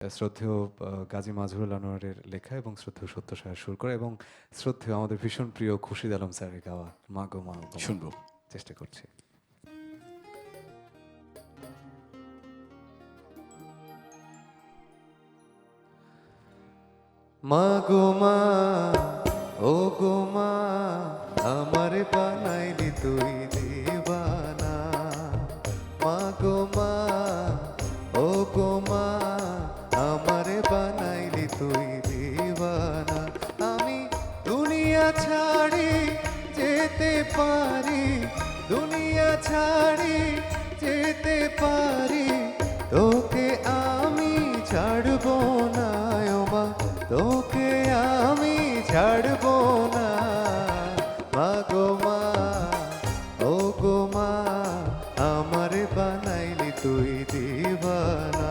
শ্রদ্ধেয় গাজী মাজহারুল আনোয়ারের লেখা এবং শ্রদ্ধেয় সত্য সাহার সুর করে এবং শ্রদ্ধেয় আমাদের ভীষণ প্রিয় খুরশিদ আলম স্যারের গাওয়া মা গো মা গো মা। শুনবো। চেষ্টা করছি। মা গো মা, ও গো মা, আমারে বানাইলি তুই দিবানা। মা গো মা, ও গো মা, আমারে বানাইলি তুই দিবানা। আমি দুনিয়া ছাড়ি যেতে পারি, দুনিয়া ছাড়ি যেতে পারি, তোকে আমি ছাড়বো না ও মা, তোকে আমি ছাড়বো না। মা গো মা, ও গো মা, আমারে বানাইলি তুই দিবানা।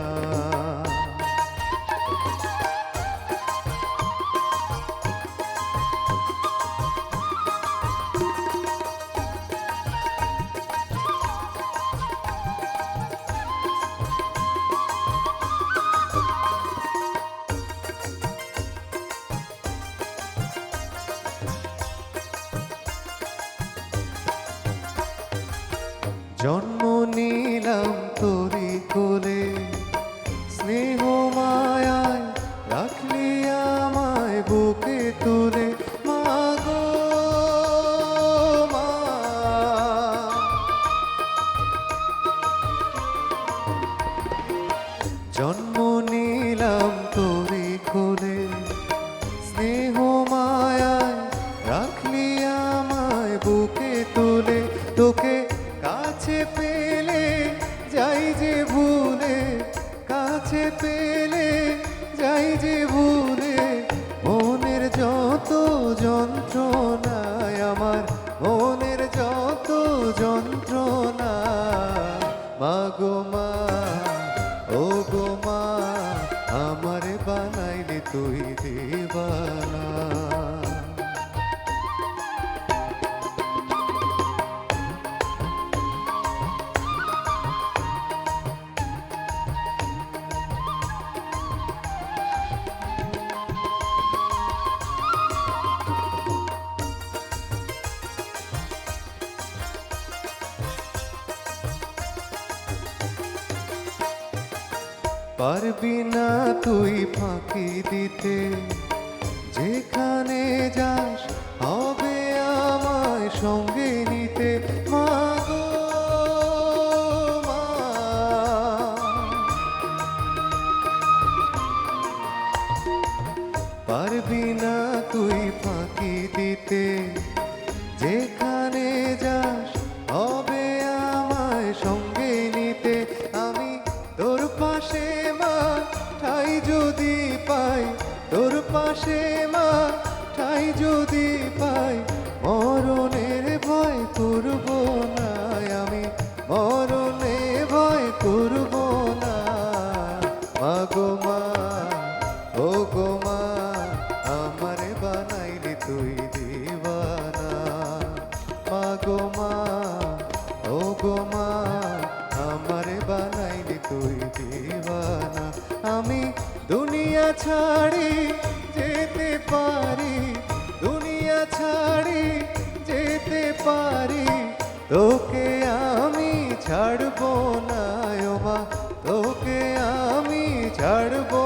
জন্ম নিলাম তোরি কোলে, স্নেহ মায়ায় রাখলি আমায় বুকে তুলে। মা গো মা, জন্ম নিলাম তোরি কোলে, স্নেহ মায়ায় রাখলি আমায় বুকে তুলে। তোকে কাছে পেলে যাই যে ভুলে, কাছে পেলে যাই যে ভুলে, মনের যত যন্ত্রণায় আমার, মনের যত যন্ত্রণা। মা গো মা, ও গো মা, আমারে বানাইলি তুই দিবানা। পারবি না তুই ফাঁকি দিতে, যেখানে যাস হবে আমায় সঙ্গে নিতে। মা গো মা, পারবি না তুই ফাঁকি দিতে, যেখানে যাস হবে আমায় সঙ্গে নিতে। আমি তোর পাশে মা ঠাই যদি পাই, তোর পাশে মা ঠাই যদি পাই, মরণের ভয় করব না আমি, মরণে ভয় করব না। মা গো মা, ও গো মা, আমারে বানাইলি তুই দিবানা। মা গো মা, ও গো মা, আমারে বানাইলি তুই দিবানা। আমি দুনিয়া ছাড়ি যেতে পারি, দুনিয়া ছাড়ি যেতে পারি, তোকে আমি ছাড়বো না ও মা, তোকে আমি ছাড়বো